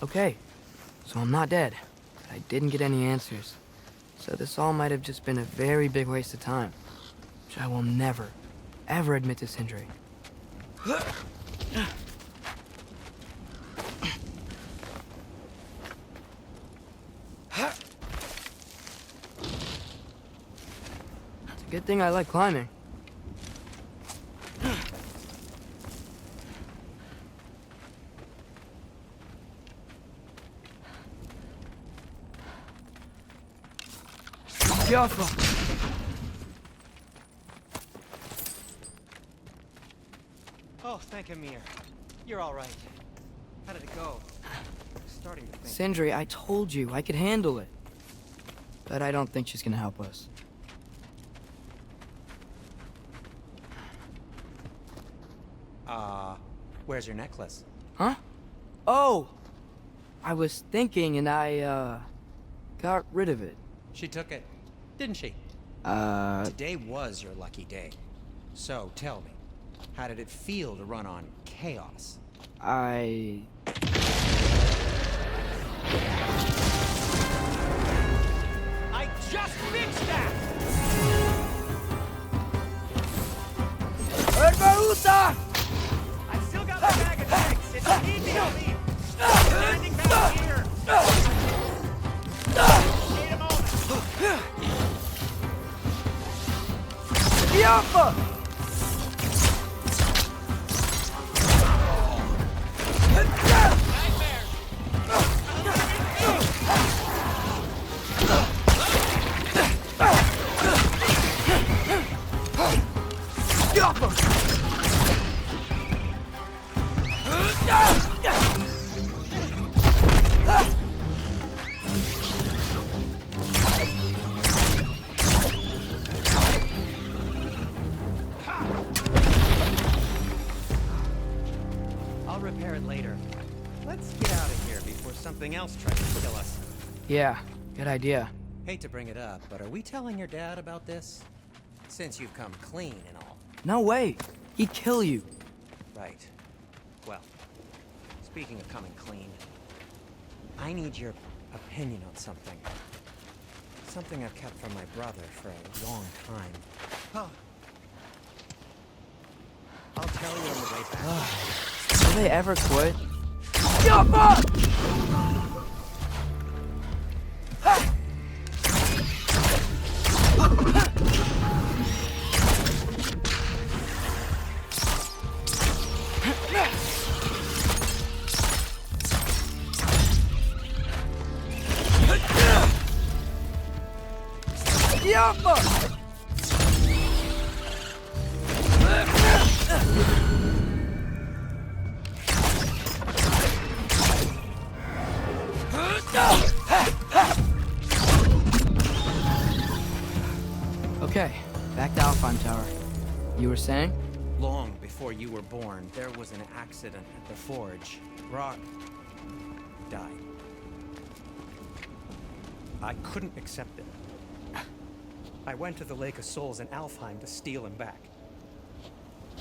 Okay, so I'm not dead. I didn't get any answers. So this all might have just been a very big waste of time. Which I will never, ever admit to Sindri. It's a good thing I like climbing. Careful. Oh, thank Amir. You're all right. How did it go? I'm starting to think. Sindri, I told you I could handle it. But I don't think she's gonna help us. Where's your necklace? Huh? Oh! I was thinking and I, got rid of it. She took it, didn't she? Today was your lucky day. So, tell me, how did it feel to run on chaos? I just fixed that! Herbaruta! I've still got my bag of tricks. If you need me, I'll leave. Standing back here. Wait a moment. Yapa! I'll repair it later. Let's get out of here before something else tries to kill us. Yeah, good idea. Hate to bring it up, but are we telling your dad about this? Since you've come clean and all. No way. He'd kill you. Right. Well, speaking of coming clean, I need your opinion on something. Something I've kept from my brother for a long time. I'll tell you on the way back. Will they ever quit? Yapa! Yapa! Okay, back to Alpine Tower. You were saying? Long before you were born, there was an accident at the forge. Rock died. I couldn't accept it. I went to the Lake of Souls in Alfheim to steal him back.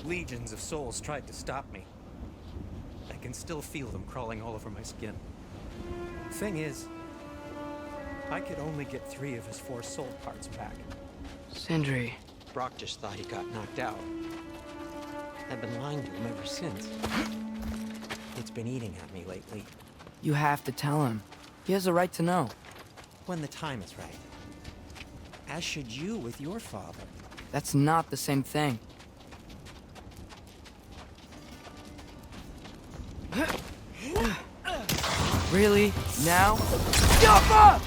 Legions of souls tried to stop me. I can still feel them crawling all over my skin. Thing is, I could only get 3 of his 4 soul parts back. Sindri. Brock just thought he got knocked out. I've been lying to him ever since. It's been eating at me lately. You have to tell him. He has a right to know. When the time is right. As should you with your father. That's not the same thing. Really? Now? Yapa!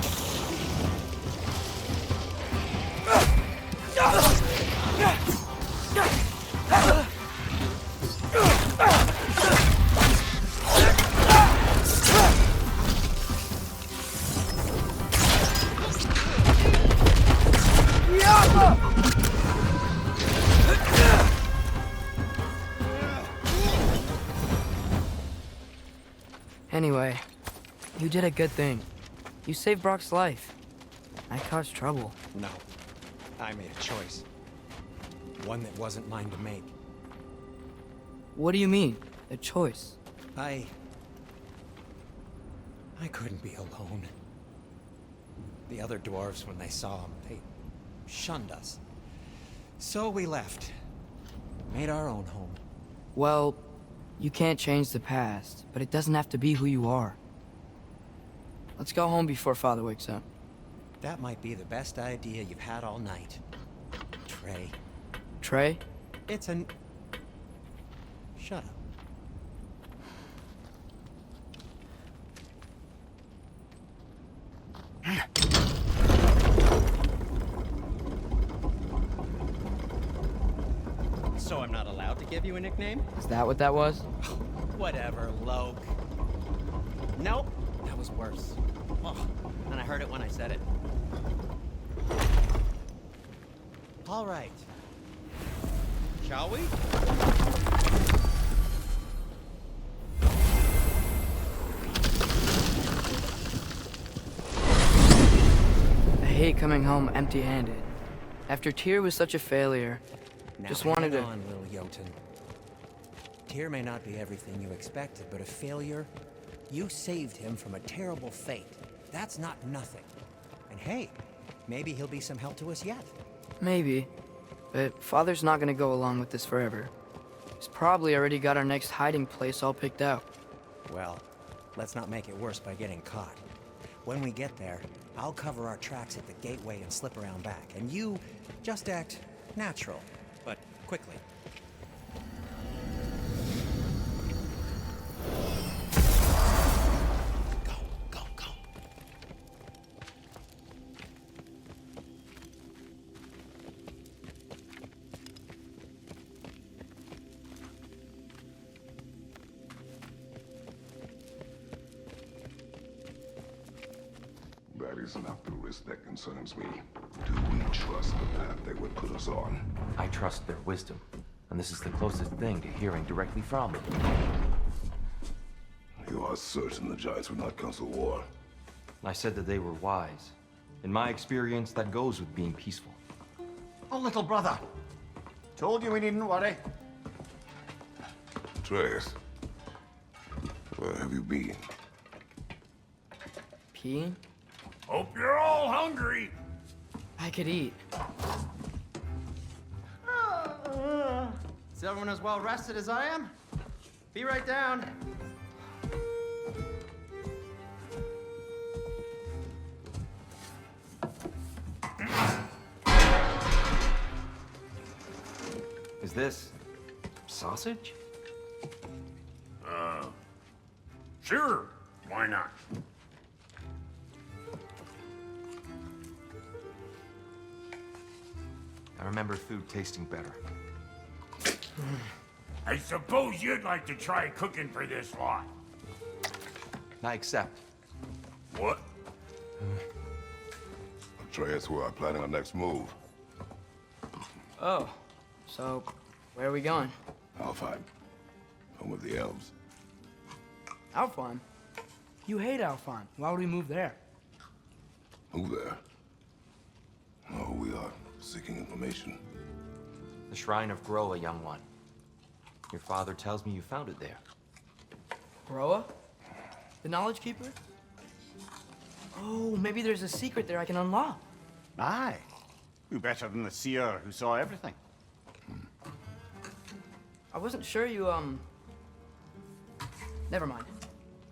Anyway, you did a good thing. You saved Brock's life. I caused trouble. No. I made a choice. One that wasn't mine to make. What do you mean? A choice? I I couldn't be alone. The other dwarves, when they saw him, they shunned us. So we left. Made our own home. Well, you can't change the past, but it doesn't have to be who you are. Let's go home before Father wakes up. That might be the best idea you've had all night. Trey. Trey? It's an... Shut up. So I'm not allowed to give you a nickname? Is that what that was? Whatever, Loke. Nope, that was worse. Oh, and I heard it when I said it. All right. Shall we? I hate coming home empty-handed. After Tyr was such a failure, Now, just wanted to... hang on, little Jotun. Tyr may not be everything you expected, but a failure? You saved him from a terrible fate. That's not nothing. And hey, maybe he'll be some help to us yet. Maybe. But Father's not gonna go along with this forever. He's probably already got our next hiding place all picked out. Well, let's not make it worse by getting caught. When we get there, I'll cover our tracks at the gateway and slip around back. And you just act natural, but quickly. Go, go, go. That is not the risk that concerns me. Do we trust the path they would put us on? I trust their wisdom, and this is the closest thing to hearing directly from them. You are certain the Giants would not counsel war? I said that they were wise. In my experience, that goes with being peaceful. Oh, little brother. Told you we needn't worry. Atreus, where have you been? Peeing? Hope you're all hungry. I could eat. Is everyone as well rested as I am? Be right down. Is this sausage? Sure. Why not? I remember food tasting better. I suppose you'd like to try cooking for this lot. I accept. What? Atreus, we are planning our next move. Oh, so where are we going? Alfheim, home of the elves. Alfheim? You hate Alfheim. Why would we move there? Move there? No, we are seeking information. The Shrine of Groa, young one. Your father tells me you found it there. Groa? The Knowledge Keeper? Oh, maybe there's a secret there I can unlock. Aye. Who better than the seer who saw everything? I wasn't sure you, Never mind.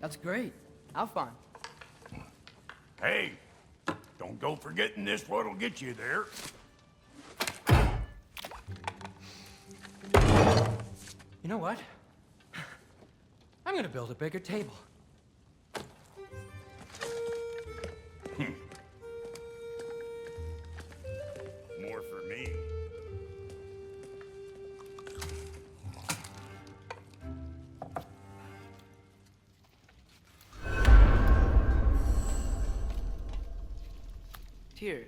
That's great. Alfheim. Hey, don't go forgetting this what'll get you there. You know what? I'm gonna build a bigger table. More for me. Tyr,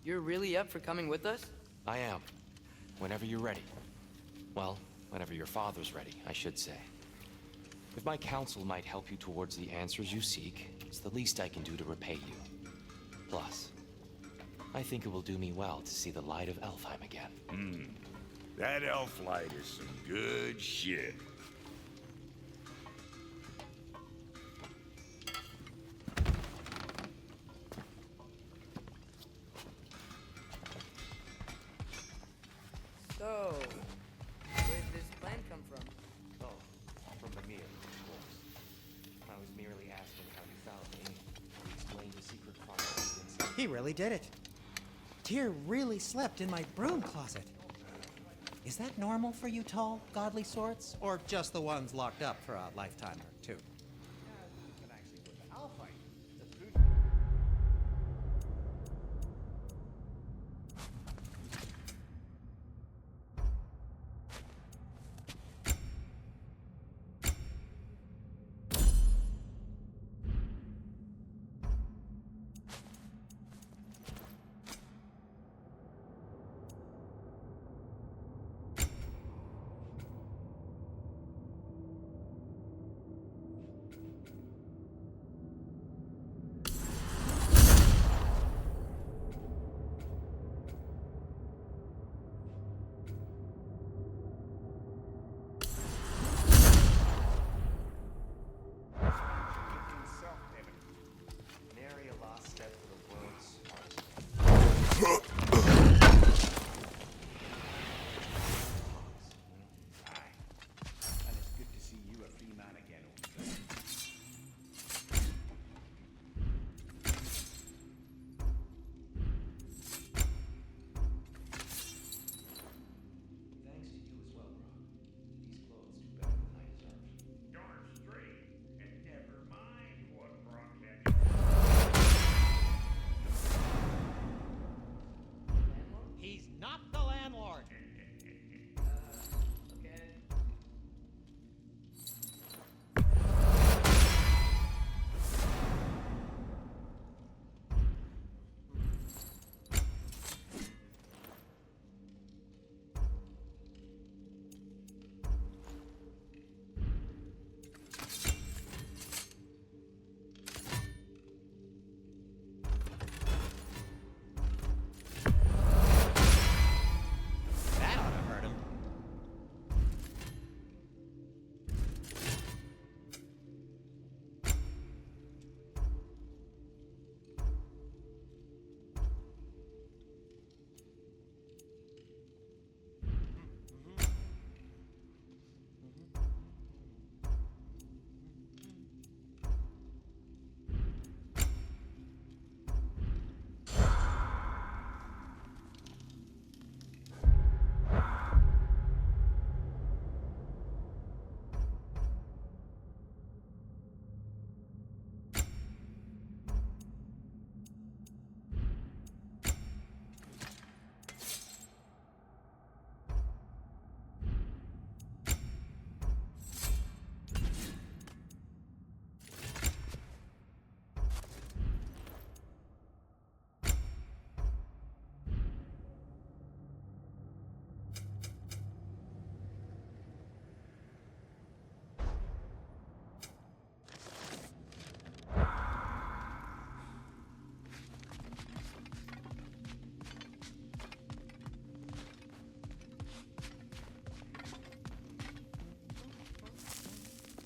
you're really up for coming with us? I am. Whenever you're ready. Well, whenever your father's ready, I should say. If my counsel might help you towards the answers you seek, it's the least I can do to repay you. Plus, I think it will do me well to see the light of Elfheim again. That elf light is some good shit. He really did it. Tyr really slept in my broom closet. Is that normal for you tall, godly sorts? Or just the ones locked up for a lifetime or two? Nary a lost step for the world's smartest. And it's good to see you a free man again, old friend. Thanks to you as well, bro. These clothes do better than I deserve. Darn straight. And never mind what Brock had. He's not the landlord. Okay. That ought to hurt him.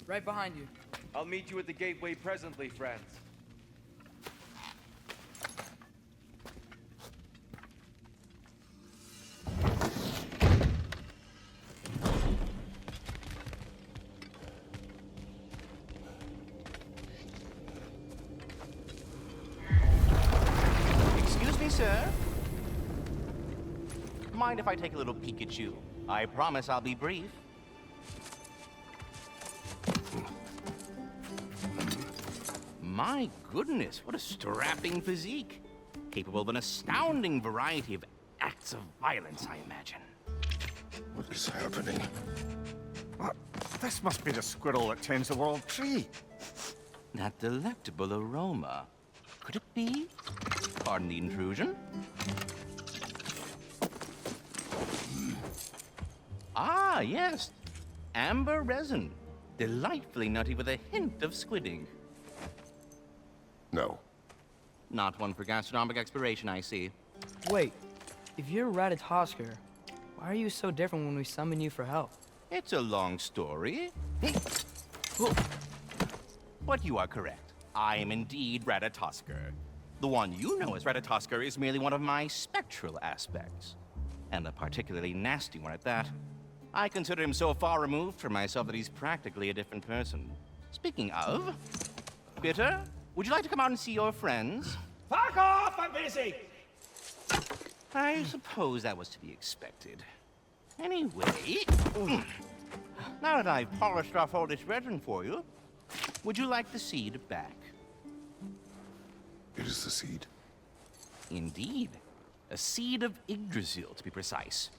Right behind you. I'll meet you at the gateway presently, friends. Excuse me, sir? Mind if I take a little peek at you? I promise I'll be brief. My goodness, what a strapping physique. Capable of an astounding variety of acts of violence, I imagine. What is happening? This must be the squirrel that tends the world tree. That delectable aroma. Could it be? Pardon the intrusion. Ah, yes. Amber resin. Delightfully nutty with a hint of squidding. No. Not one for gastronomic exploration, I see. Wait, if you're Ratatosker, why are you so different when we summon you for help? It's a long story. But you are correct. I am indeed Ratatosker. The one you know as Ratatosker is merely one of my spectral aspects. And a particularly nasty one at that. I consider him so far removed from myself that he's practically a different person. Speaking of, Bitter, would you like to come out and see your friends? Fuck off! I'm busy! I suppose that was to be expected. Anyway, now that I've polished off all this resin for you, would you like the seed back? It is the seed. Indeed. A seed of Yggdrasil, to be precise.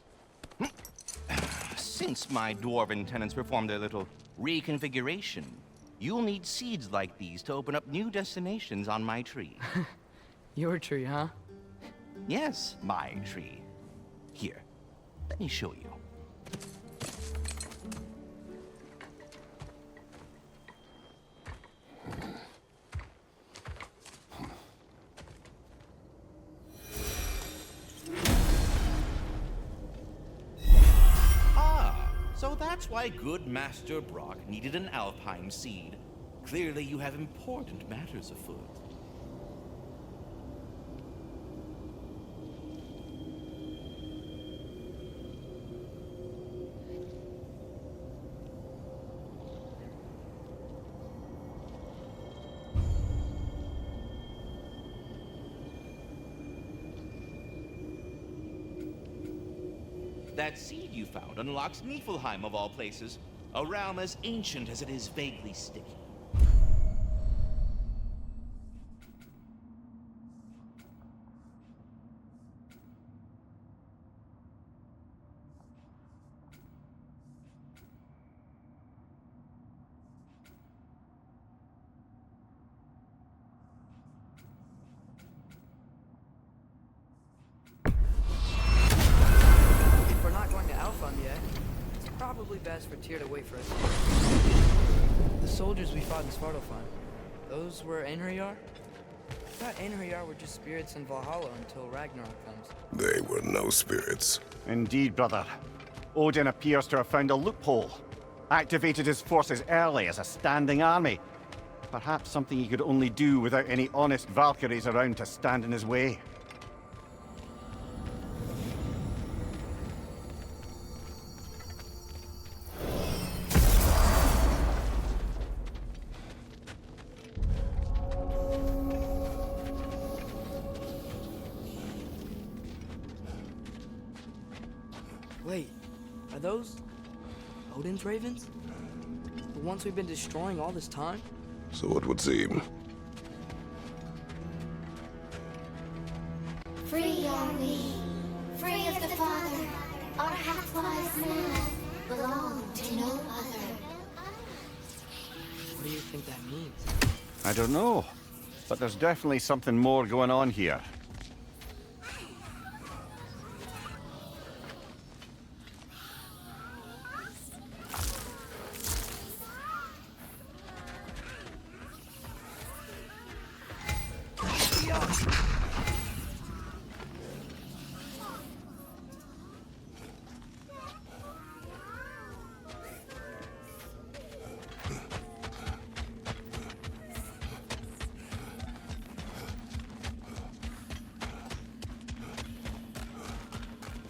Since my dwarven tenants performed their little reconfiguration, you'll need seeds like these to open up new destinations on my tree. Your tree, huh? Yes, my tree. Here, let me show you. So that's why good Master Brock needed an Alpine seed. Clearly you have important matters afoot. That seed you found unlocks Niflheim of all places, a realm as ancient as it is vaguely sticky. Probably best for Tyr to wait for us. The soldiers we fought in Svartalfheim, those were Einherjar? I thought Einherjar were just spirits in Valhalla until Ragnarok comes. They were no spirits. Indeed, brother. Odin appears to have found a loophole. Activated his forces early as a standing army. Perhaps something he could only do without any honest Valkyries around to stand in his way. Wait, are those Odin's ravens? The ones we've been destroying all this time? So it would seem. Free are we, free of the Father. Our half-wise man belong to no other. What do you think that means? I don't know, but there's definitely something more going on here.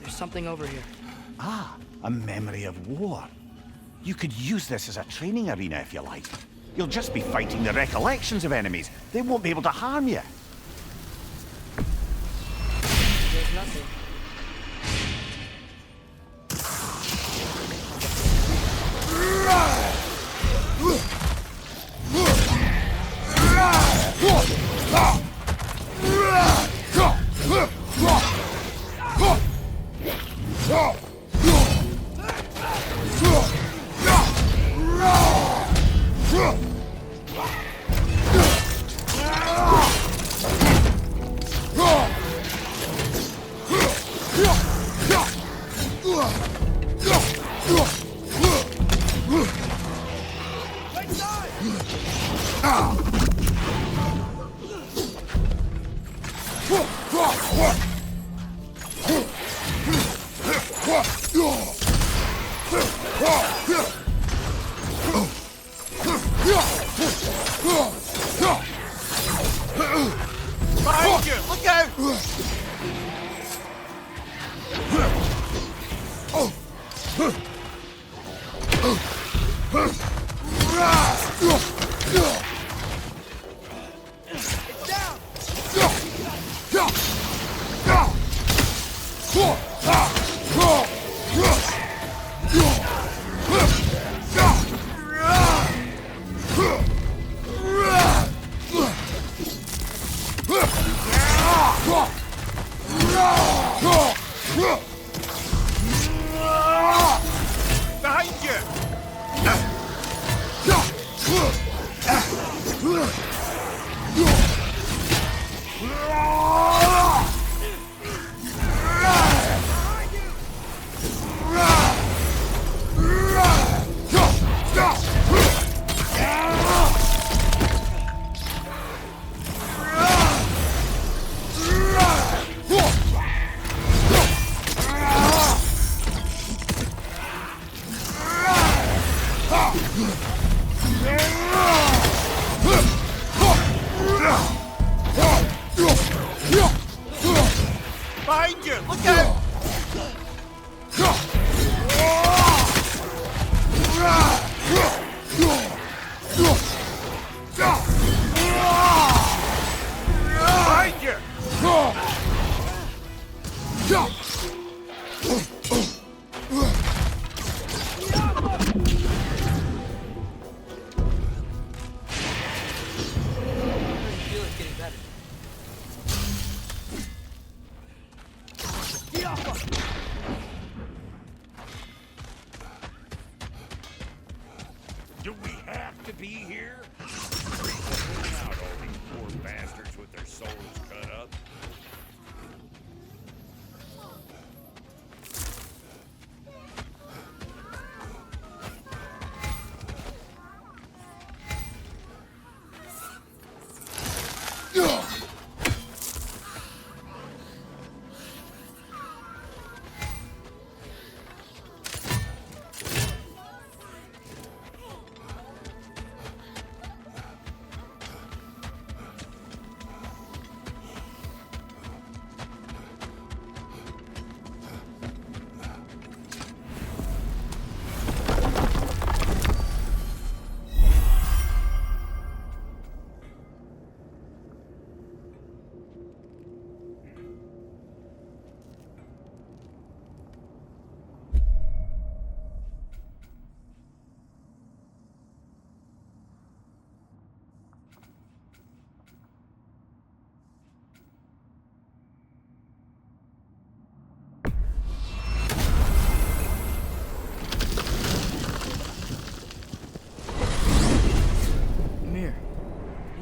Something over here. Ah, a memory of war. You could use this as a training arena if you like. You'll just be fighting the recollections of enemies. They won't be able to harm you. There's nothing. Behind you! Look out! It's down!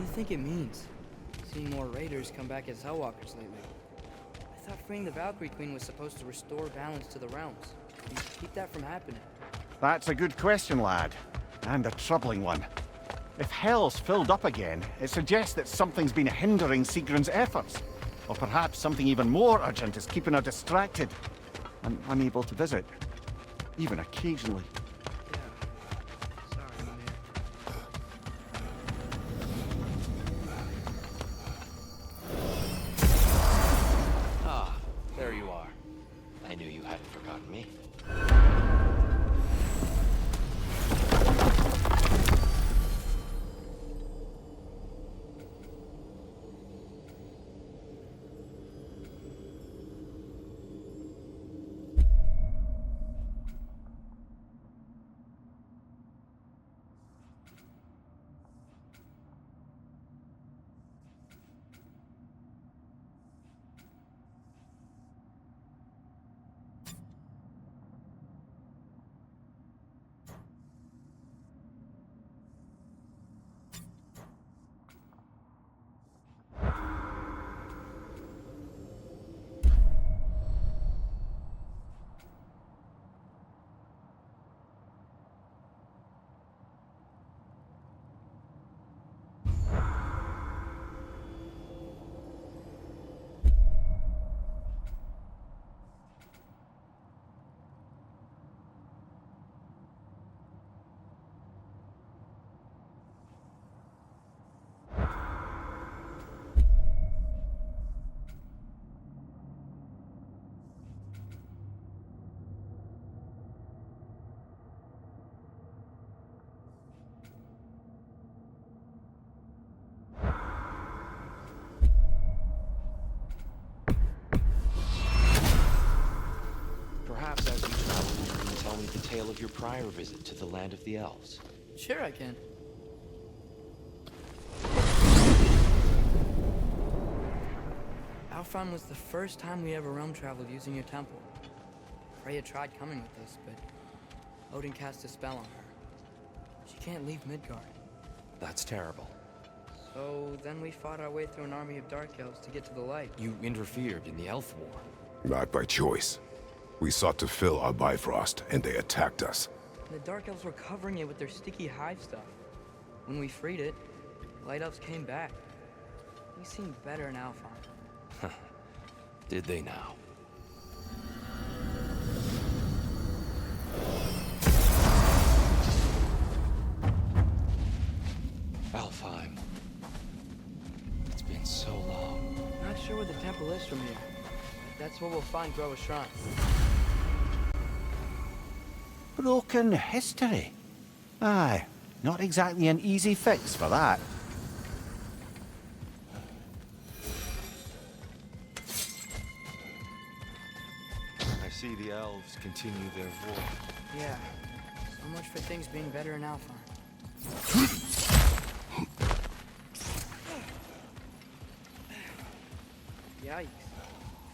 you think it means? Seeing more raiders come back as Hellwalkers lately. I thought freeing the Valkyrie Queen was supposed to restore balance to the realms. And keep that from happening. That's a good question, lad. And a troubling one. If Hell's filled up again, it suggests that something's been hindering Sigrun's efforts. Or perhaps something even more urgent is keeping her distracted and unable to visit. Even occasionally. Yeah. Sorry, Mimir. Ah, there you are. I knew you hadn't forgotten me. Perhaps as we travel, you can tell me the tale of your prior visit to the land of the elves. Sure I can. Alfheim was the first time we ever realm traveled using your temple. Freya tried coming with us, but Odin cast a spell on her. She can't leave Midgard. That's terrible. So then we fought our way through an army of dark elves to get to the light. You interfered in the Elf War. Not by choice. We sought to fill our Bifrost, and they attacked us. The dark elves were covering it with their sticky hive stuff. When we freed it, light elves came back. We seemed better in Alfheim. Did they now? Alfheim. It's been so long. Not sure where the temple is from here. But that's where we'll find Groa's shrine. Broken history. Aye, not exactly an easy fix for that. I see the elves continue their war. Yeah. So much for things being better in Alfheim. Yikes.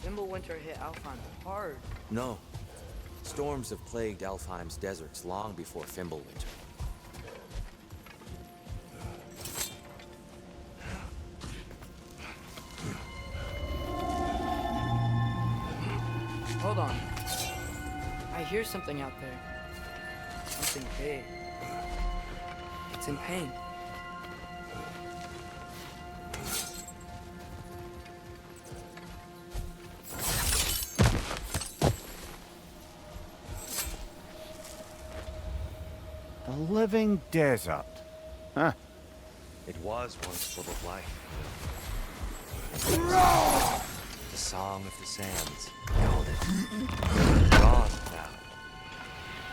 Fimbulwinter hit Alfheim hard. No. Storms have plagued Alfheim's deserts long before Fimbulwinter. Hold on. I hear something out there. Something big. It's in pain. The living desert. Huh. It was once full of life. The Song of the Sands held it. Gone now.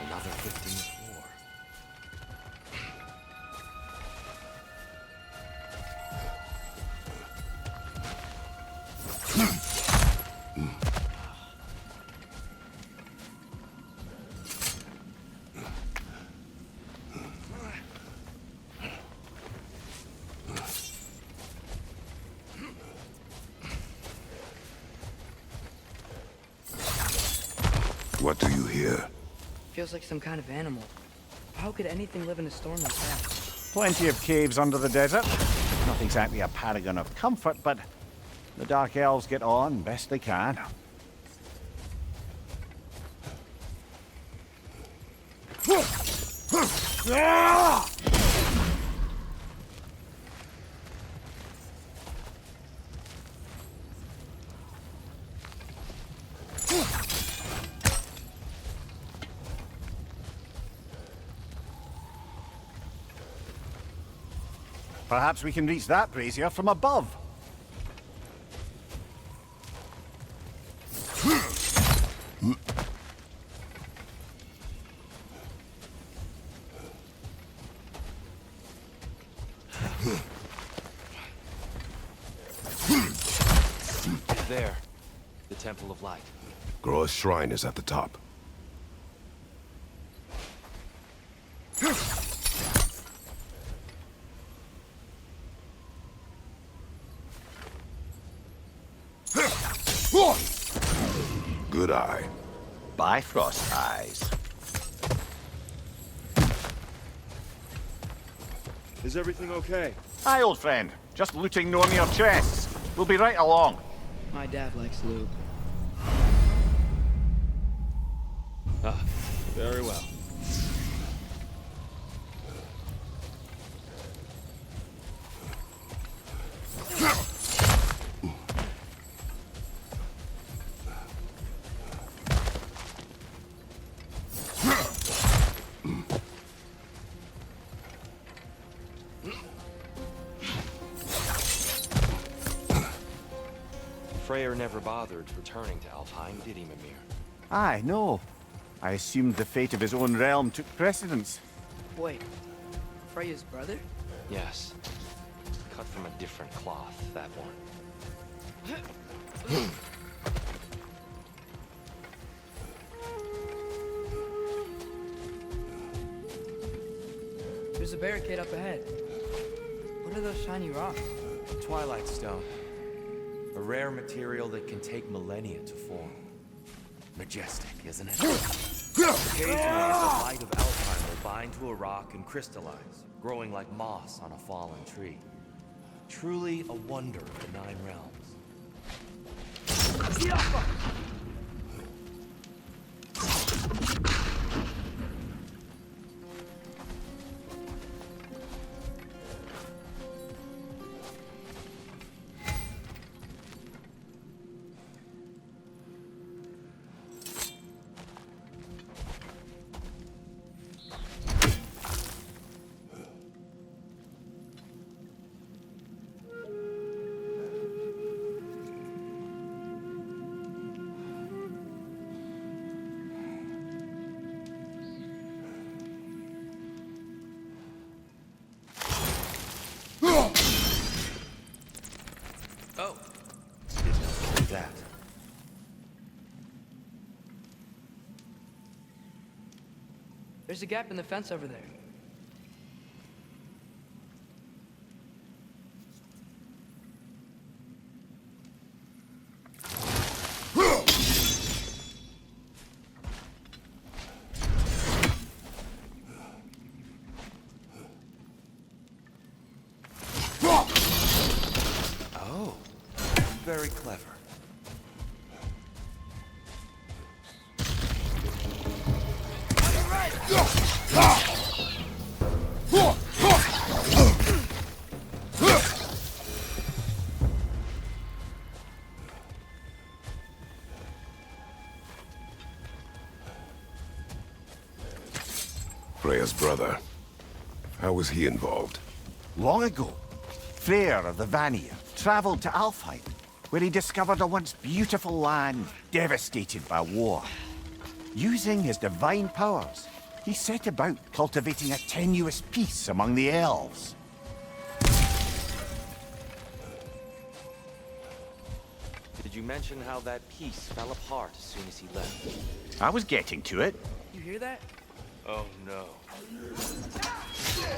Another victim of war. What do you hear? Feels like some kind of animal. How could anything live in a storm like that? Plenty of caves under the desert. not exactly a paragon of comfort, but the Dark Elves get on best they can. Perhaps we can reach that brazier from above. There. The Temple of Light. Groa's shrine is at the top. Good eye. Bifrost eyes. Is everything okay? Hi, old friend. Just looting Nornir chests. We'll be right along. My dad likes lube. Ah, very well. Freyr never bothered returning to Alfheim, did he, Mimir? Aye, no. I assumed the fate of his own realm took precedence. Wait, Freya's brother? Yes. Cut from a different cloth, that one. There's a barricade up ahead. What are those shiny rocks? Twilight Stone. A rare material that can take millennia to form. Majestic, isn't it? Occasionally, the light of Alfheim will bind to a rock and crystallize, growing like moss on a fallen tree. Truly a wonder of the Nine Realms. Oh, didn't know that. There's a gap in the fence over there. Oh, very clever. Freya's brother. How was he involved? Long ago, Freyr of the Vanir traveled to Alfheim, where he discovered a once beautiful land devastated by war. Using his divine powers, he set about cultivating a tenuous peace among the elves. Did you mention how that piece fell apart as soon as he left? I was getting to it. You hear that? Oh no.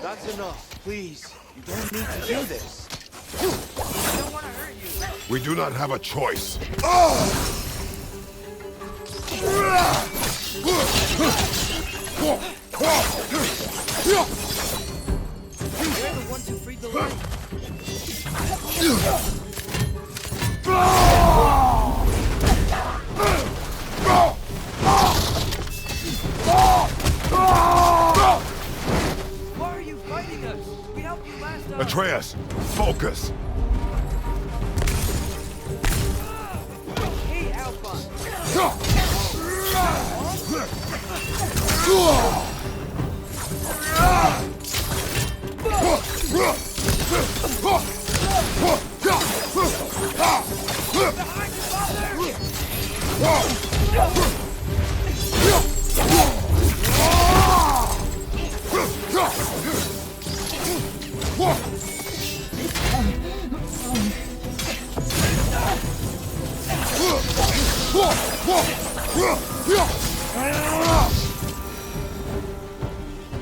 That's enough, please. You don't need to do this. I don't want to hurt you. We do not have a choice. You're the ones who freed the light. Why are you fighting us? We helped you last time. Atreus, focus! Hey, Alphonse.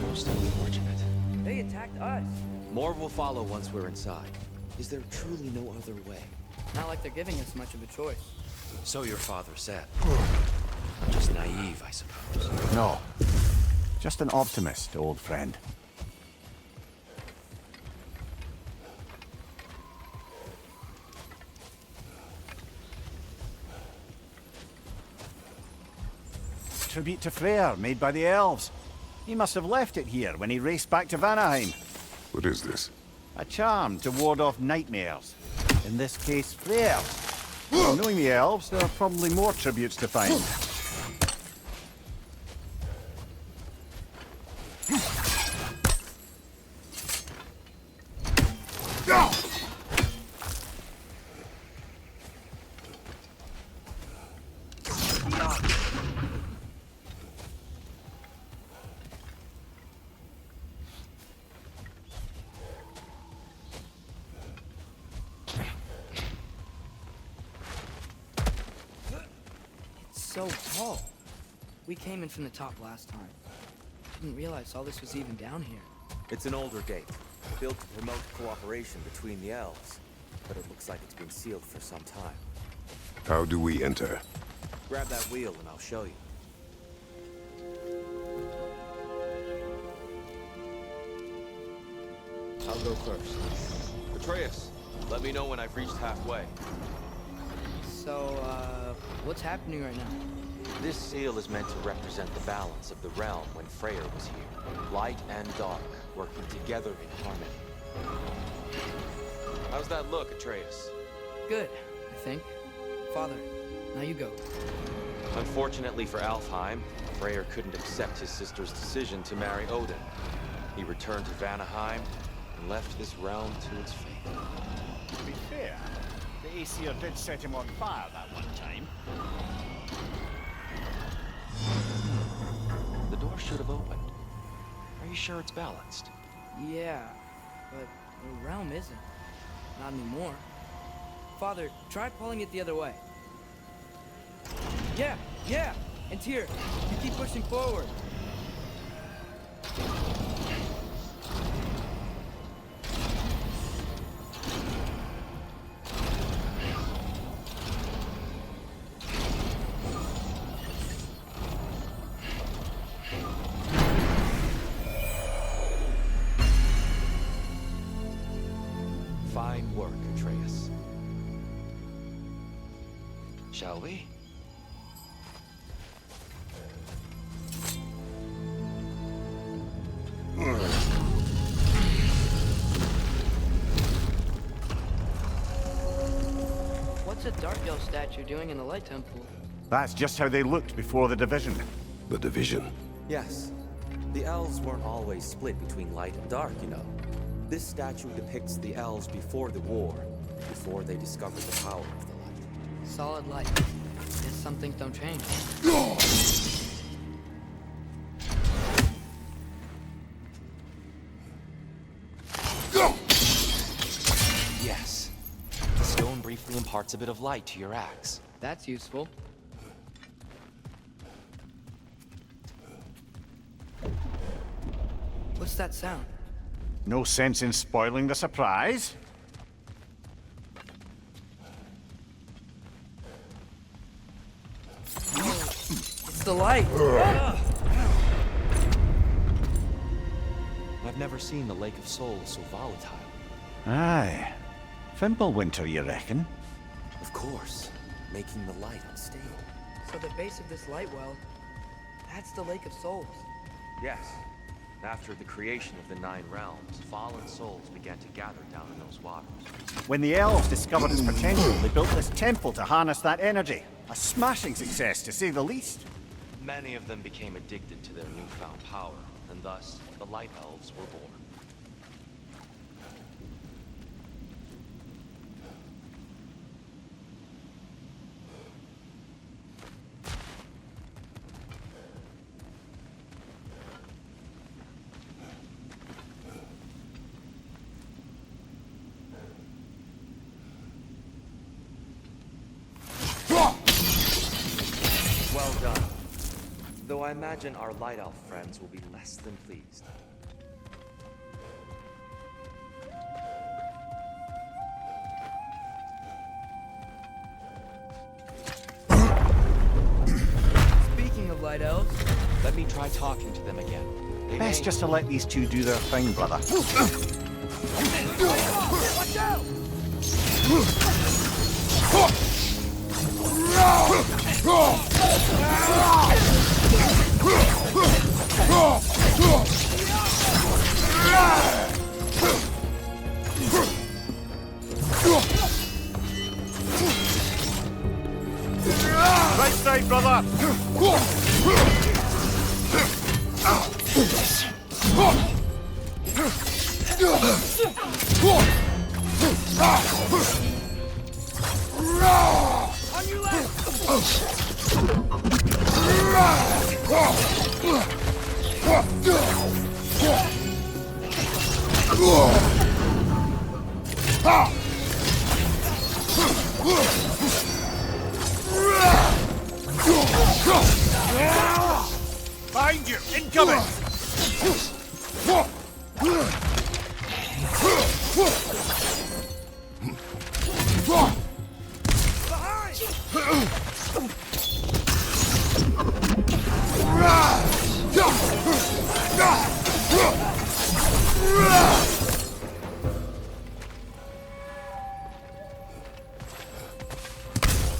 Most unfortunate. They attacked us. More will follow once we're inside. Is there truly no other way? Not like they're giving us much of a choice. So your father said. Just naive, I suppose. No. Just an optimist, old friend. Tribute to Freyr, made by the elves. He must have left it here when he raced back to Vanaheim. What is this? A charm to ward off nightmares. In this case, Freyr. Well, knowing the elves, there are probably more tributes to find. So tall. We came in from the top last time. Didn't realize all this was even down here. It's an older gate, built to promote cooperation between the elves. But it looks like it's been sealed for some time. How do we enter? Grab that wheel and I'll show you. I'll go first. Atreus, let me know when I've reached halfway. So, what's happening right now? This seal is meant to represent the balance of the realm when Freyr was here. Light and dark, working together in harmony. How's that look, Atreus? Good, I think. Father, now you go. Unfortunately for Alfheim, Freyr couldn't accept his sister's decision to marry Odin. He returned to Vanaheim and left this realm to its fate. To be fair, the Aesir did set him on fire that one time. The door should have opened. Are you sure it's balanced? Yeah, but the realm isn't. Not anymore. Father, try pulling it the other way. Yeah! And here, you keep pushing forward. Fine work, Atreus. Shall we? What's a Dark Elf statue doing in the Light Temple? That's just how they looked before the division. The division. Yes. The elves weren't always split between light and dark, you know. This statue depicts the elves before the war, before they discovered the power of the light. Solid light. Guess some things don't change. Yes. The stone briefly imparts a bit of light to your axe. That's useful. What's that sound? No sense in spoiling the surprise. It's the light! I've never seen the Lake of Souls so volatile. Aye. Fimbulwinter, you reckon? Of course, making the light unstable. So the base of this light well, that's the Lake of Souls. Yes. After the creation of the 9 realms, fallen souls began to gather down in those waters. When the elves discovered its potential, they built this temple to harness that energy. A smashing success, to say the least. Many of them became addicted to their newfound power, and thus the Light Elves were born. Well done. Though I imagine our Light Elf friends will be less than pleased. Speaking of Light Elves, Let me try talking to them again. They Best may... just to let these two do their thing, brother. watch out! Right side, brother! On your left! Behind you! Incoming!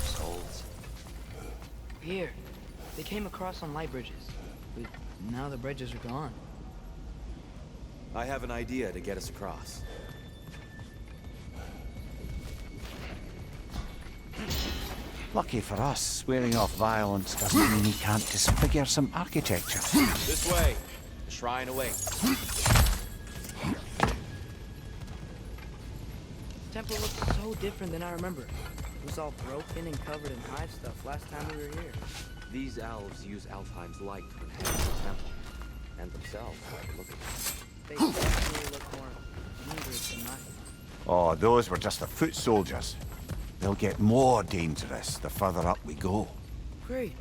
Souls. Here, they came across on light bridges, but now the bridges are gone. I have an idea to get us across. Lucky for us, swearing off violence doesn't mean he can't disfigure some architecture. This way. The shrine awaits. The temple looks so different than I remember. It was all broken and covered in hive stuff last time we were here. These elves use Alfheim's light to enhance the temple. And themselves, by the look at them. They definitely look more dangerous than mine. Oh, those were just the foot soldiers. They'll get more dangerous the further up we go. Great.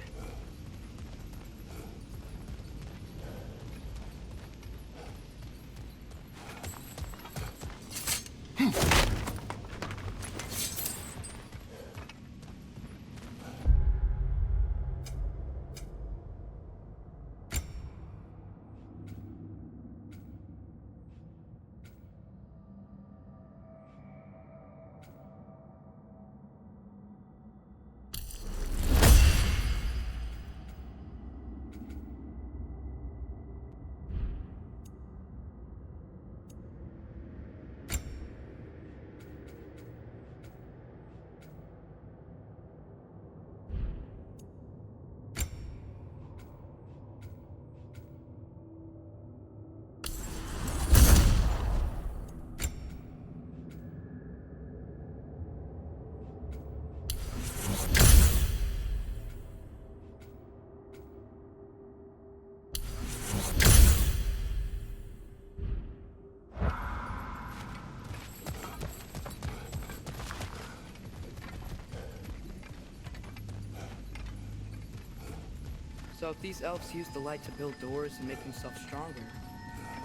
So if these elves use the light to build doors and make themselves stronger,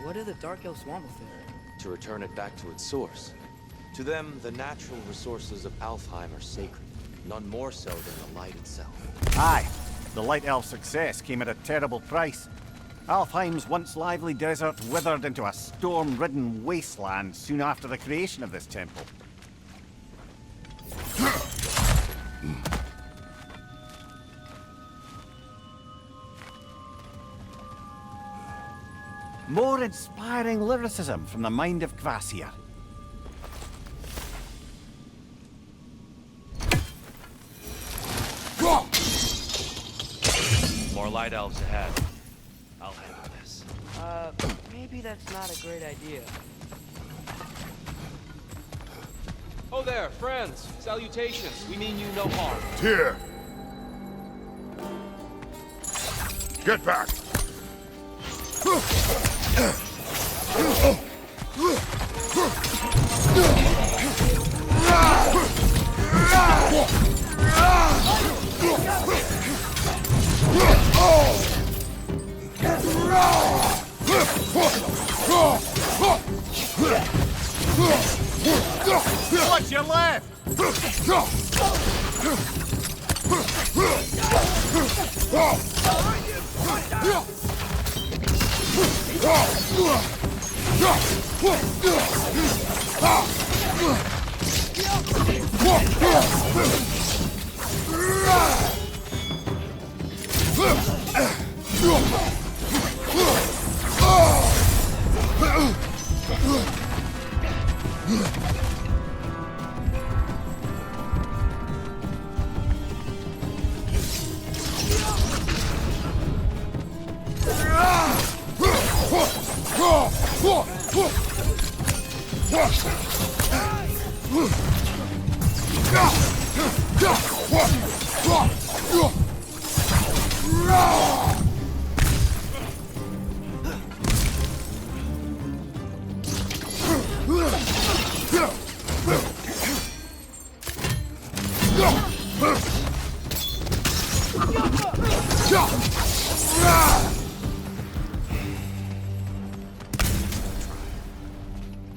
what do the Dark Elves want with it? To return it back to its source. To them, the natural resources of Alfheim are sacred, none more so than the light itself. Aye, the Light Elf success came at a terrible price. Alfheim's once lively desert withered into a storm-ridden wasteland soon after the creation of this temple. More inspiring lyricism from the mind of Kvasir. More light elves ahead. I'll handle this. Maybe that's not a great idea. Oh there, friends. Salutations. We mean you no harm. Tyr! Get back! What's your left?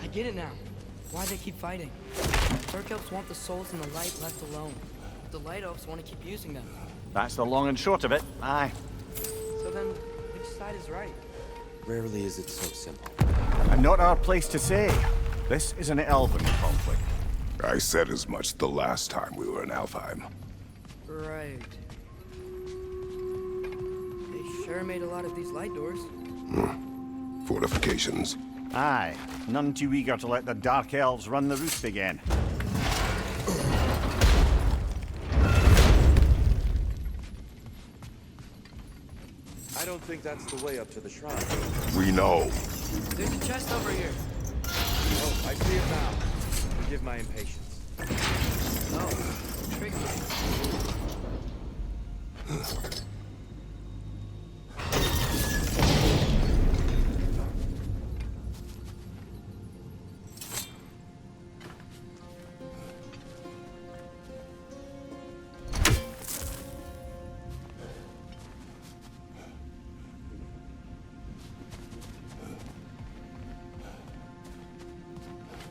I get it now. Why they keep fighting. Dark elves want the souls in the light left alone. The light elves want to keep using them. That's the long and short of it, aye. So then, which side is right? Rarely is it so simple. And not our place to say. This is an elven conflict. I said as much the last time we were in Alfheim. Right. They sure made a lot of these light doors. Fortifications. Aye, none too eager to let the Dark Elves run the roost again. I don't think that's the way up to the shrine. We know. There's a chest over here. Oh, I see it now. Forgive my impatience. Oh, tricky.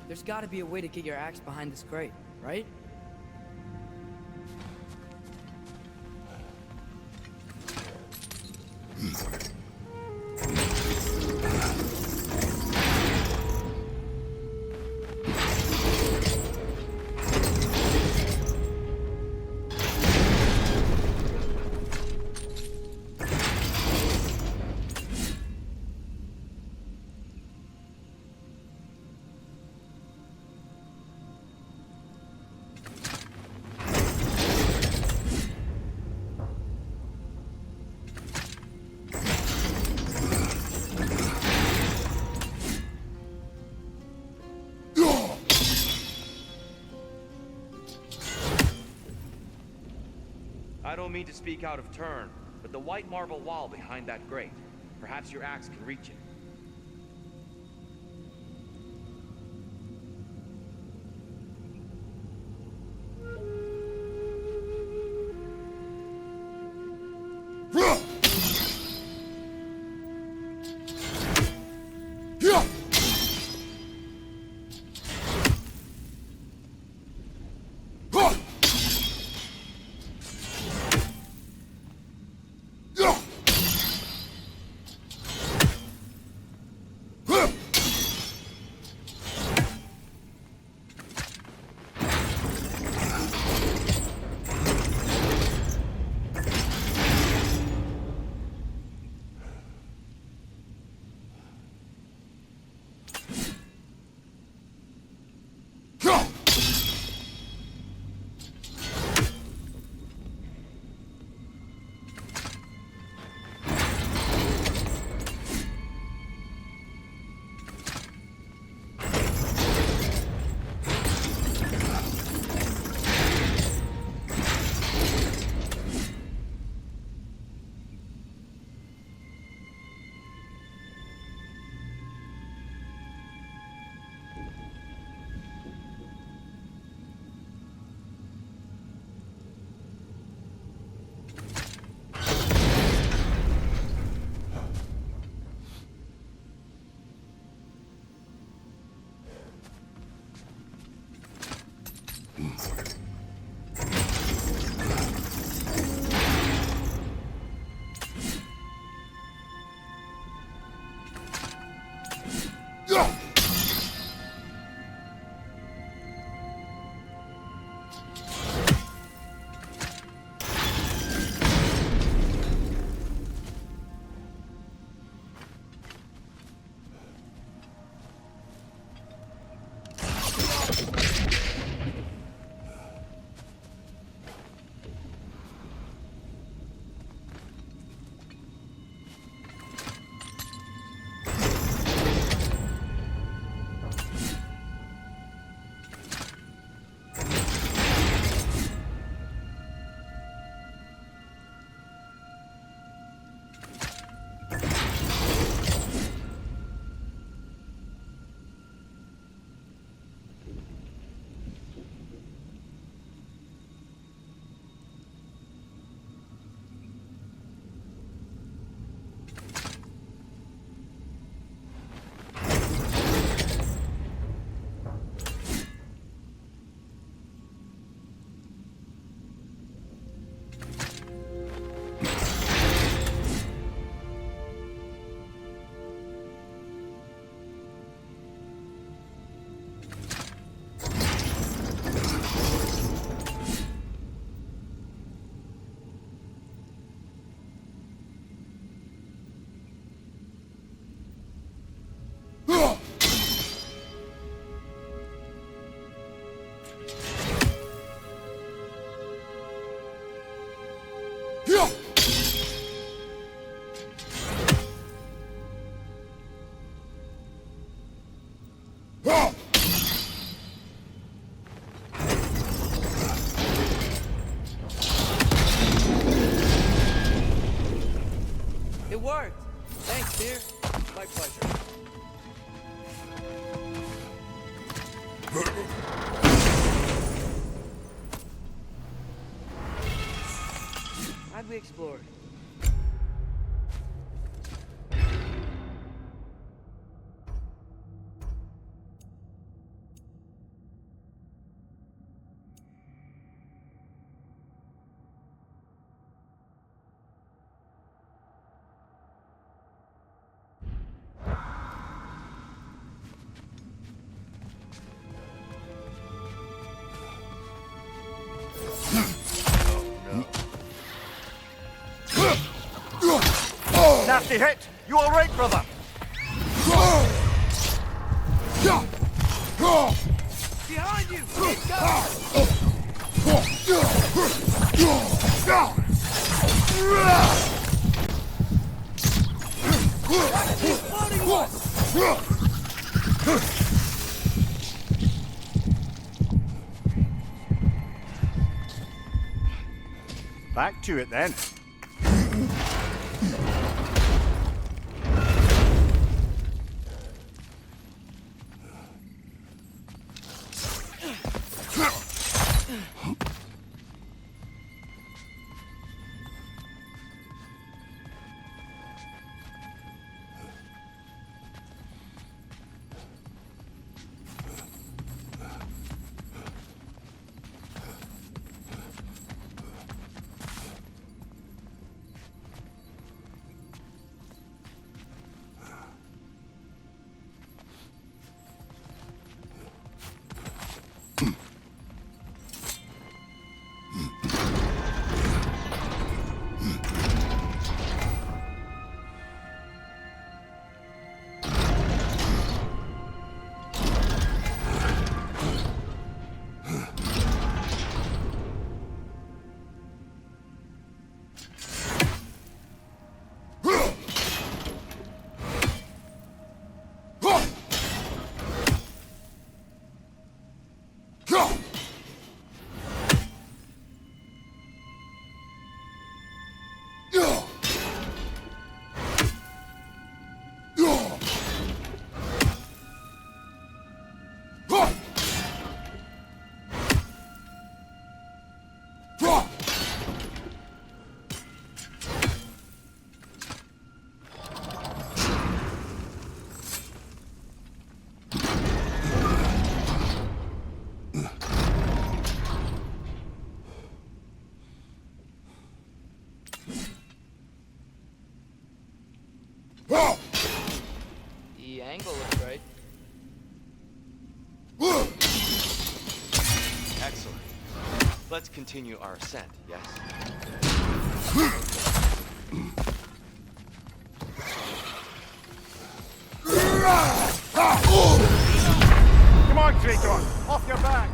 There's got to be a way to get your axe behind this grate, right? I don't mean to speak out of turn, but the white marble wall behind that grate. Perhaps your axe can reach it. It worked! Thanks, dear. My pleasure. Glad we explored. Nasty hit! You alright, brother? Behind you! Keep going! He's floating us! Back to it then. Let's continue our ascent, yes? Come on, Traitor! Off your back!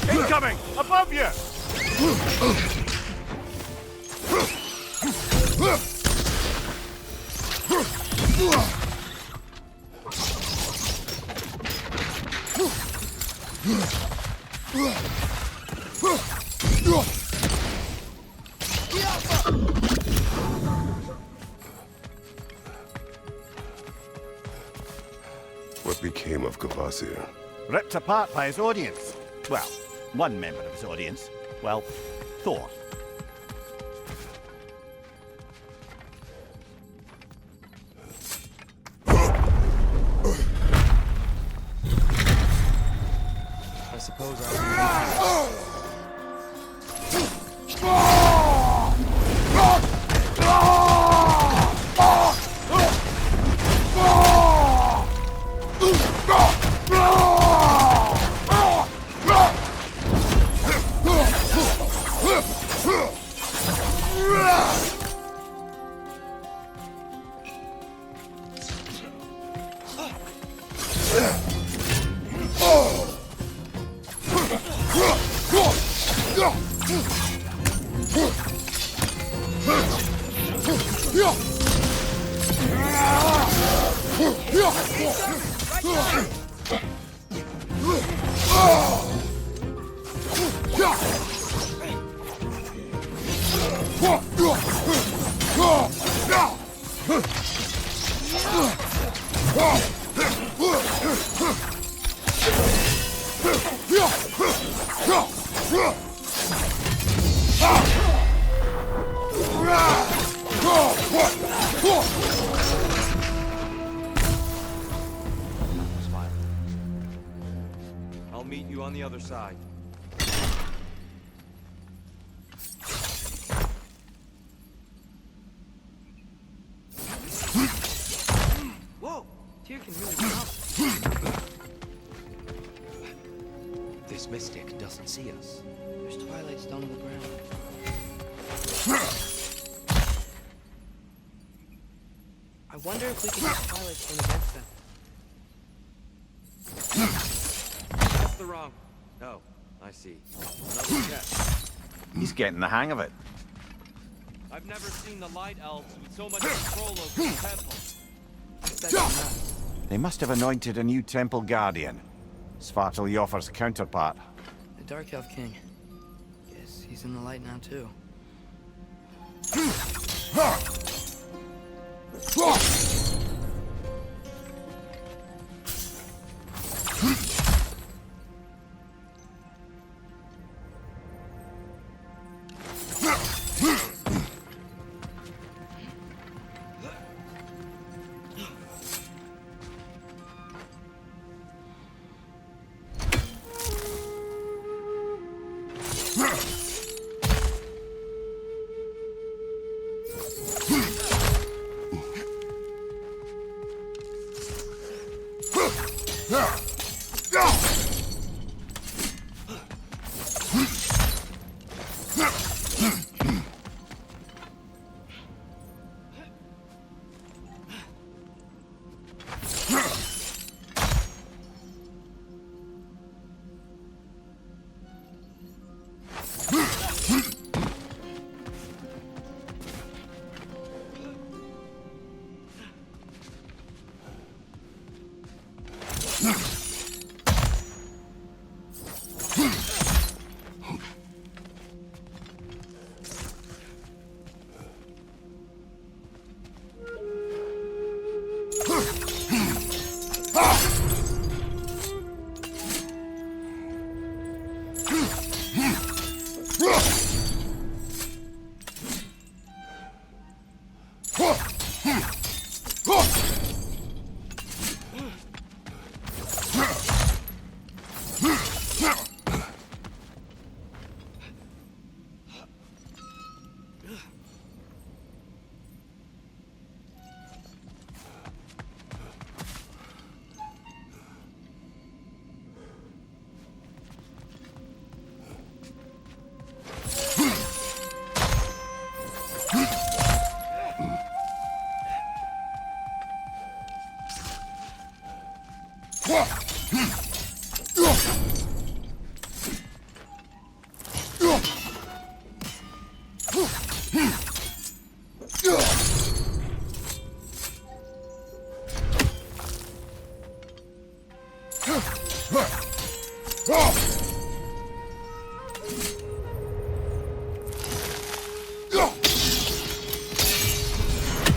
Incoming! Above you! What became of Kvasir? Ripped apart by his audience. Well, one member of his audience. Well, Thor. I suppose I'll be... Smile. I'll meet you on the other side. Whoa! Tyr can really jump. This mystic doesn't see us. There's twilight stone on the ground. I wonder if we can use twilight stone against them. That's the wrong... Oh, I see. Another chest. He's getting the hang of it. I've never seen the Light Elves with so much control over the temple. That's nuts. They must have anointed a new temple guardian. Svartalfjörð's counterpart. The Dark Elf King. Guess he's in the light now, too.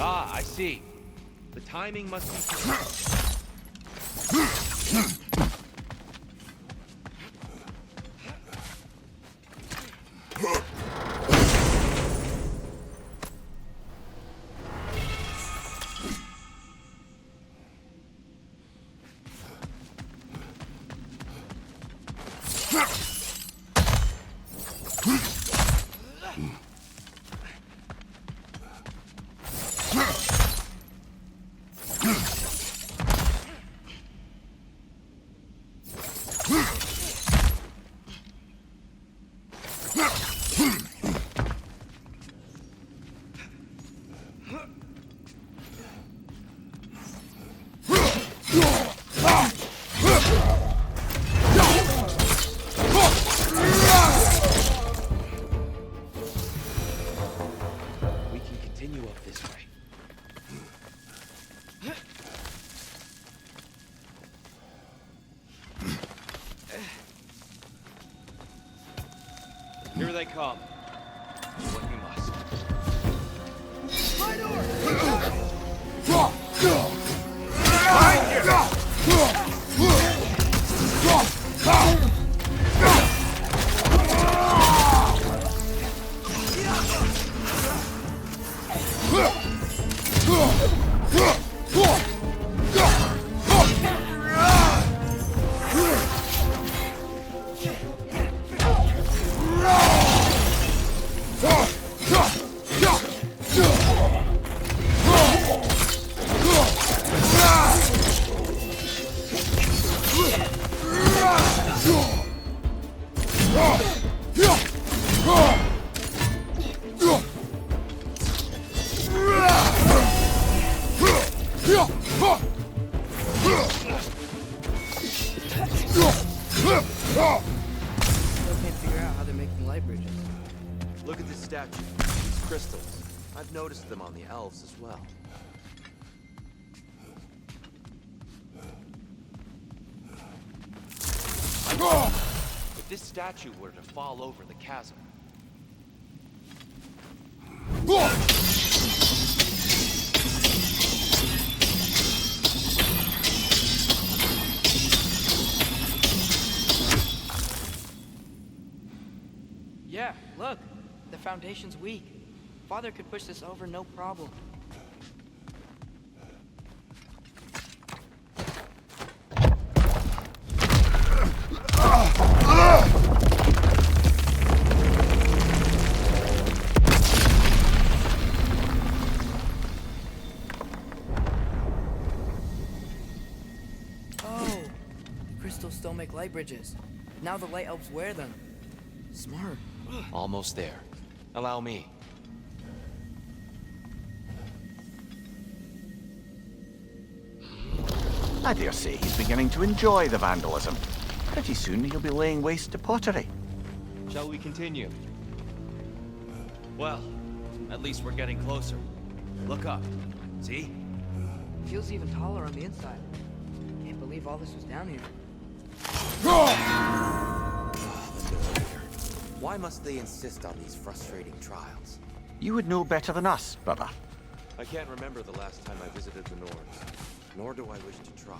Ah, I see. The timing must be... Here they come. Do what you must. Look at this statue. These crystals. I've noticed them on the elves as well. If this statue were to fall over the chasm... Yeah, look. The foundation's weak. Father could push this over no problem. Oh, the crystals still make light bridges. Now the light elves wear them. Smart. Almost there. Allow me. I dare say he's beginning to enjoy the vandalism. Pretty soon he'll be laying waste to pottery. Shall we continue? Well, at least we're getting closer. Look up. See? Feels even taller on the inside. Can't believe all this was down here. Why must they insist on these frustrating trials? You would know better than us, brother. I can't remember the last time I visited the Nords. Nor do I wish to try.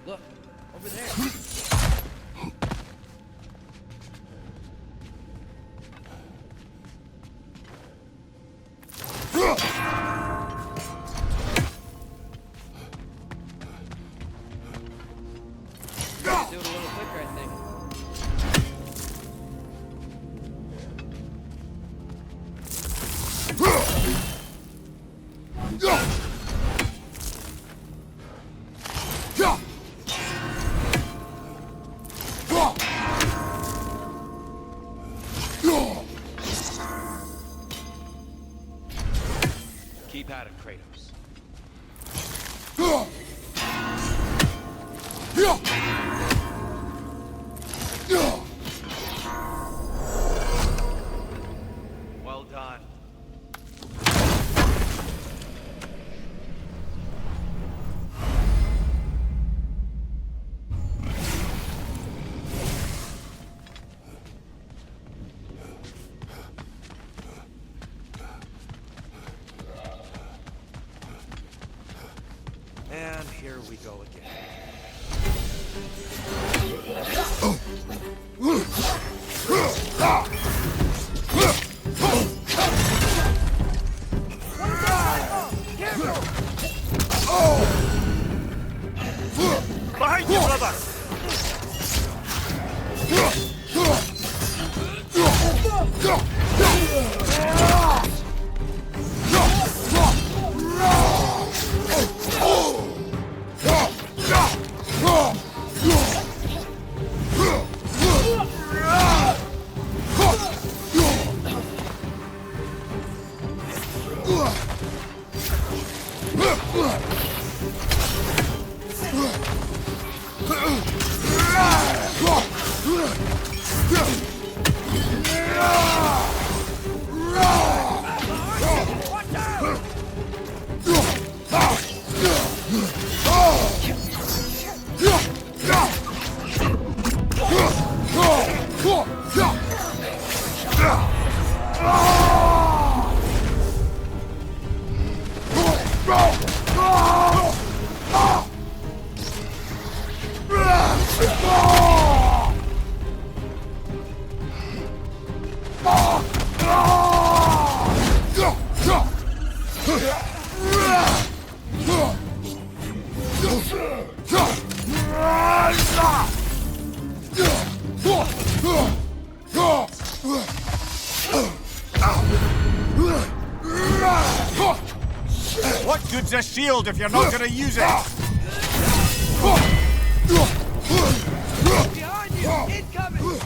Look, over there. Do it a little quicker, I think. And here we go again. Behind you, brother! What good's a shield if you're not gonna use it? Behind you! Incoming!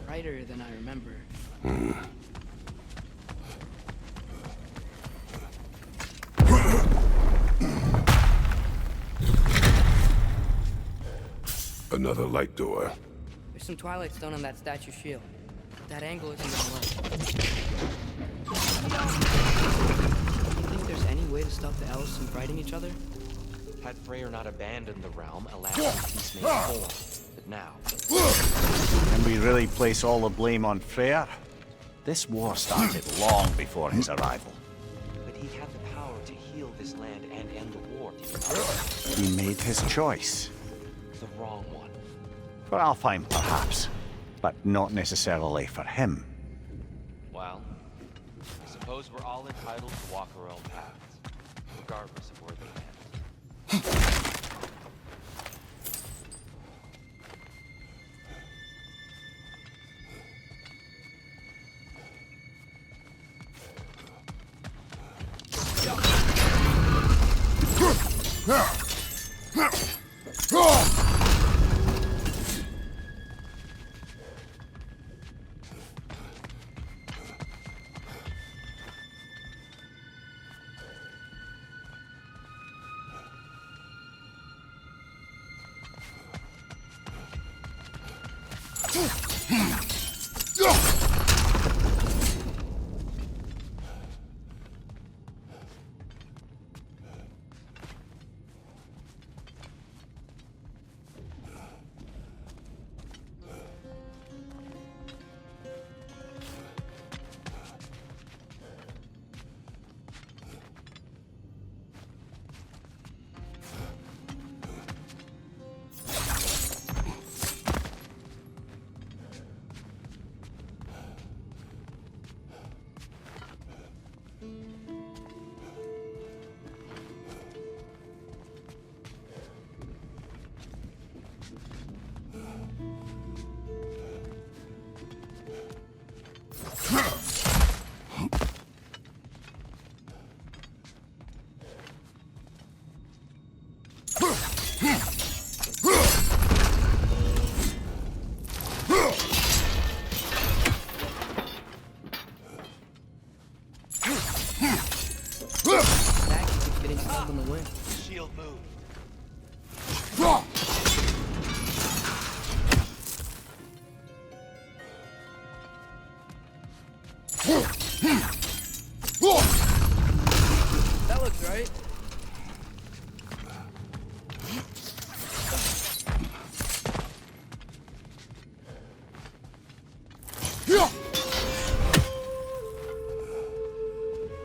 Brighter than I remember. Another light door. There's some Twilight Stone on that statue shield. That angle isn't gonna work. You think there's any way to stop the elves from fighting each other? Had Freyr not abandoned the realm, a lasting peace may form. But now, Can we really place all the blame on Freyr? This war started long before his arrival. but he had the power to heal this land and end the war. He made his choice. The wrong one. For Alfheim, perhaps. But not necessarily for him. Well, I suppose we're all entitled to walk our own paths, regardless of where they end. Move. That looks right.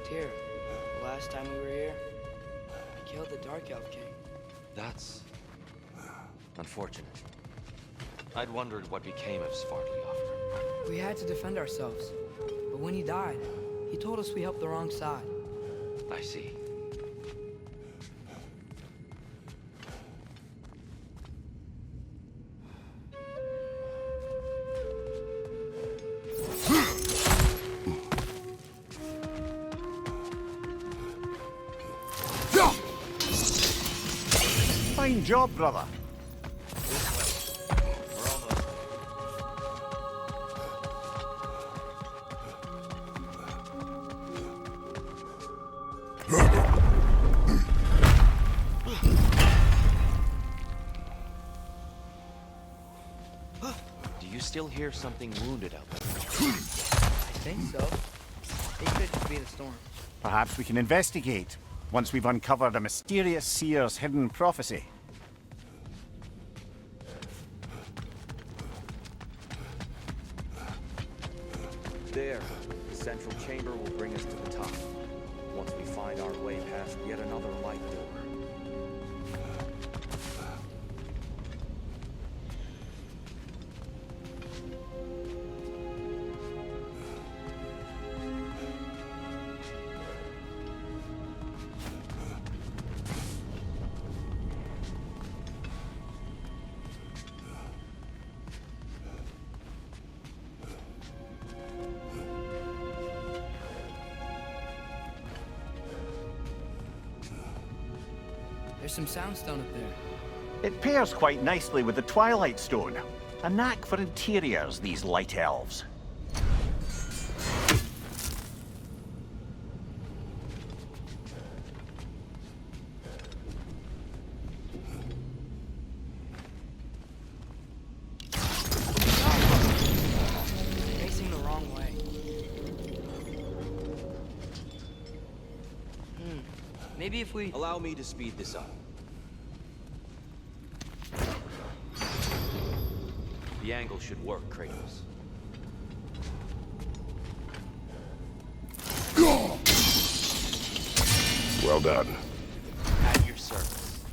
Tyr, the last time we were here, I killed the Dark Elf King. That's unfortunate. I'd wondered what became of Svartalfheim. We had to defend ourselves. But when he died, he told us we helped the wrong side. I see. Fine job, brother. We're almost. Do you still hear something wounded out there? I think so. It could just be the storm. Perhaps we can investigate once we've uncovered a mysterious seer's hidden prophecy. There, the central chamber will bring us to the top. Once we find our way past yet another light door. There's some soundstone up there. It pairs quite nicely with the Twilight Stone. A knack for interiors, these light elves. Facing the wrong way. Maybe if we... Allow me to speed this up. The angle should work, Kratos. Well done. At your service.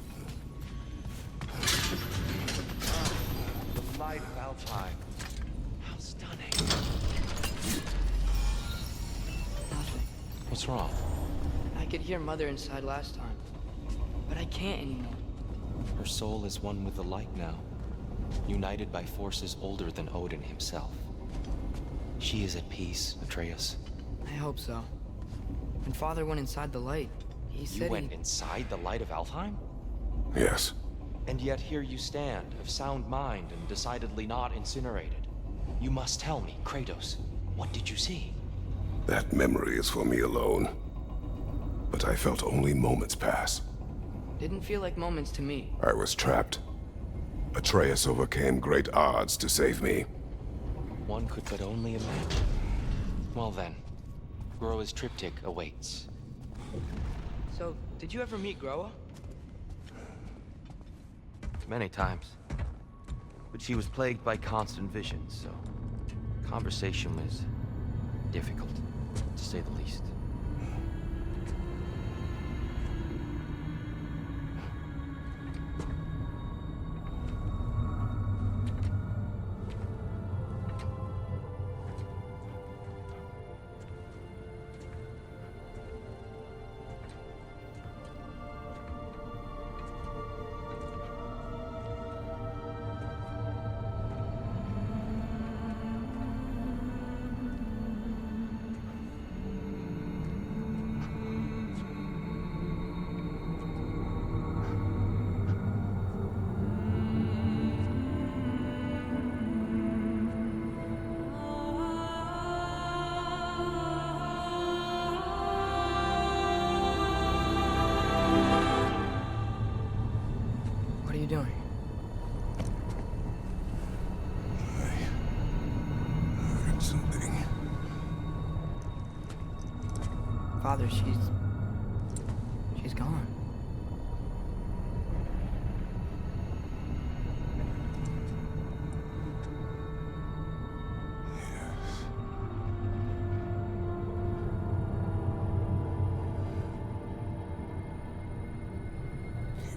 The light of Alfheim. How stunning. Nothing. What's wrong? I could hear Mother inside last time. But I can't anymore. Her soul is one with the light now, united by forces older than Odin himself. She is at peace, Atreus. I hope so. When Father went inside the light, he You said went inside the light of Alfheim? Yes. And yet here you stand, of sound mind and decidedly not incinerated. You must tell me, Kratos, what did you see? That memory is for me alone. But I felt only moments pass. Didn't feel like moments to me. I was trapped. Atreus overcame great odds to save me. One could but only imagine. Well then, Groa's triptych awaits. So, did you ever meet Groa? Many times. But she was plagued by constant visions, so conversation was difficult, to say the least. Father, she's gone.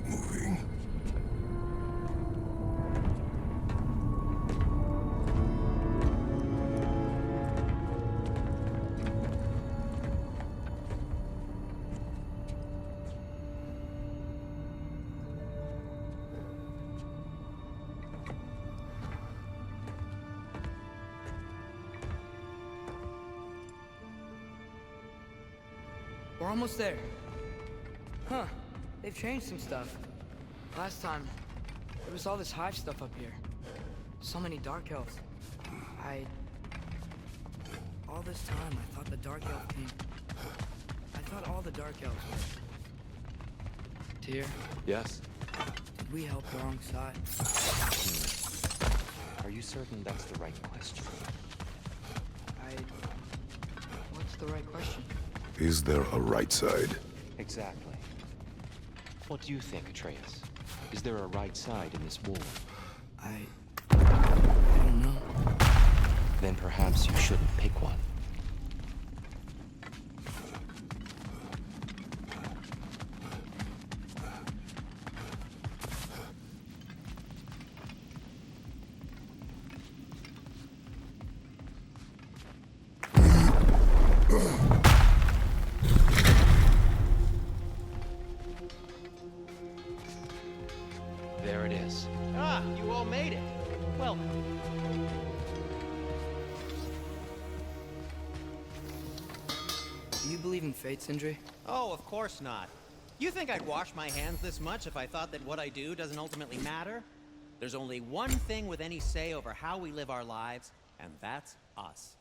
Moving. We're almost there. Huh. They've changed some stuff. Last time, there was all this hive stuff up here. So many dark elves. All this time, I thought the dark elf king... I thought all the dark elves were... Tyr, Yes? did we help the wrong side? Are you certain that's the right question? What's the right question? Is there a right side? Exactly. What do you think, Atreus? Is there a right side in this war? I don't know. Then perhaps you shouldn't pick one. There it is. Ah, you all made it. Welcome. Do you believe in fate, Sindri? Oh, of course not. You think I'd wash my hands this much if I thought that what I do doesn't ultimately matter? There's only one thing with any say over how we live our lives, and that's us.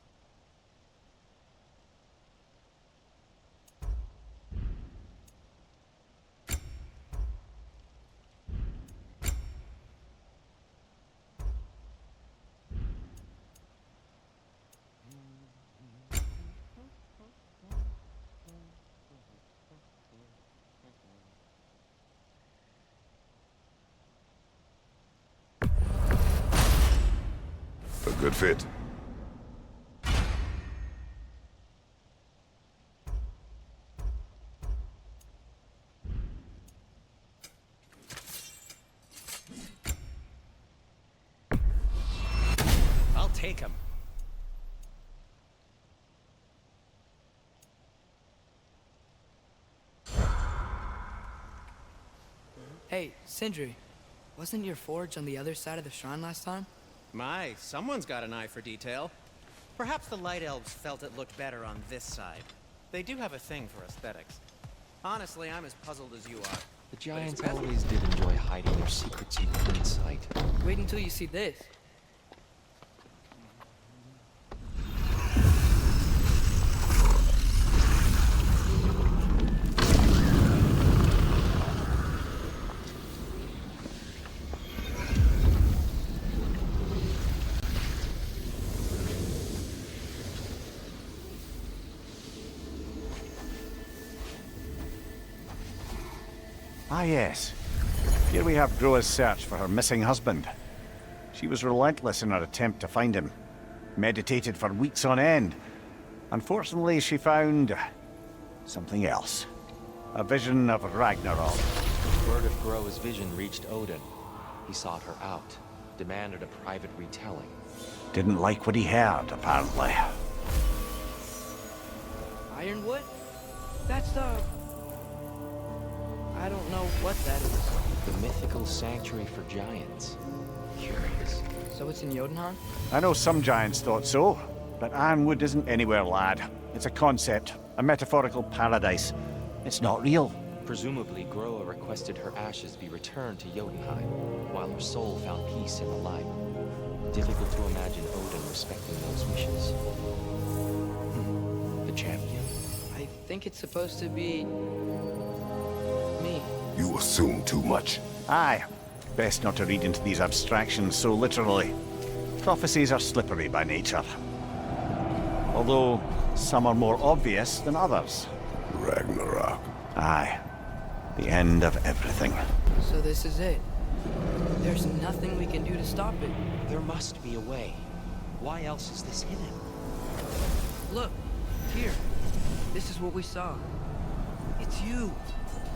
A good fit. I'll take him. Hey, Sindri, wasn't your forge on the other side of the shrine last time? My, someone's got an eye for detail. Perhaps the Light Elves felt it looked better on this side. They do have a thing for aesthetics. Honestly, I'm as puzzled as you are. The giants always did enjoy hiding their secrets in plain sight. Wait until you see this. Ah, yes. Here we have Groa's search for her missing husband. She was relentless in her attempt to find him. Meditated for weeks on end. Unfortunately, she found... something else. A vision of Ragnarok. Word of Groa's vision reached Odin. He sought her out, demanded a private retelling. Didn't like what he heard, apparently. Ironwood? That's the... I don't know what that is. The mythical sanctuary for giants. Curious. So it's in Jotunheim? I know some giants thought so, but Ironwood isn't anywhere, lad. It's a concept, a metaphorical paradise. It's not real. Presumably, Groa requested her ashes be returned to Jotunheim, while her soul found peace in the light. Difficult to imagine Odin respecting those wishes. The champion? I think it's supposed to be... me. You assume too much. Aye. Best not to read into these abstractions so literally. Prophecies are slippery by nature. Although, some are more obvious than others. Ragnarok. Aye. The end of everything. So this is it. There's nothing we can do to stop it. There must be a way. Why else is this hidden? Look, here. This is what we saw. It's you,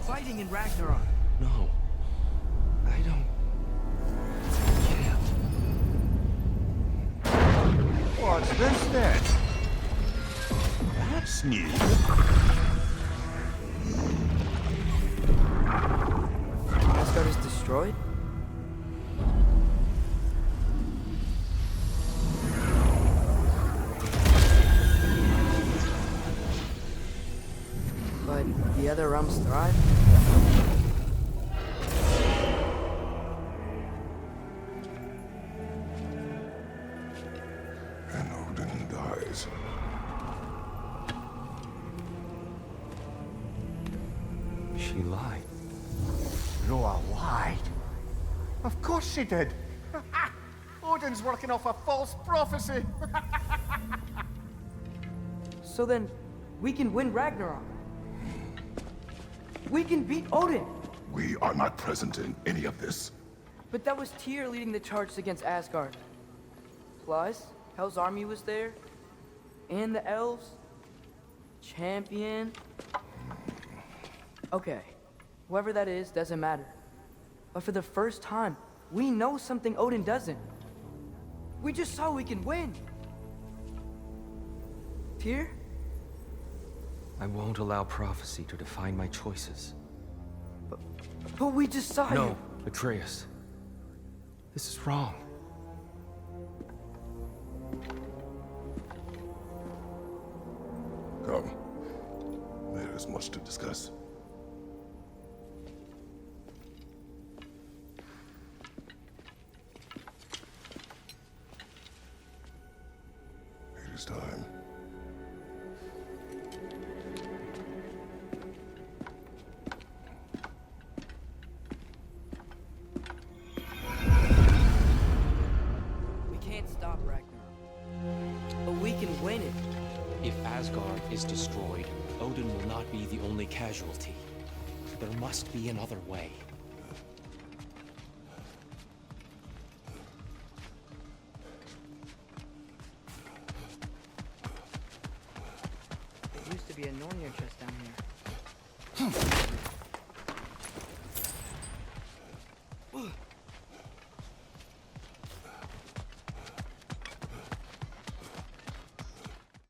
fighting in Ragnarok. No. I don't... What's this then? That's new. Asgard is destroyed? But the other realms thrive? And Odin dies. She lied. Roa lied. Of course she did. Odin's working off a false prophecy. So then, we can win Ragnarok. We can beat Odin. We are not present in any of this. But that was Tyr leading the charge against Asgard. Plus, Hell's army was there. And the elves. Champion. Okay. Whoever that is doesn't matter. But for the first time, we know something Odin doesn't. We just saw we can win. Tyr? I won't allow prophecy to define my choices. But we just saw you. No, Atreus. This is wrong. Come. There is much to discuss. It is time. We can't stop Ragnarok. But we can win it. If Asgard is destroyed, Odin will not be the only casualty. There must be another way. There used to be a Nornir chest down here.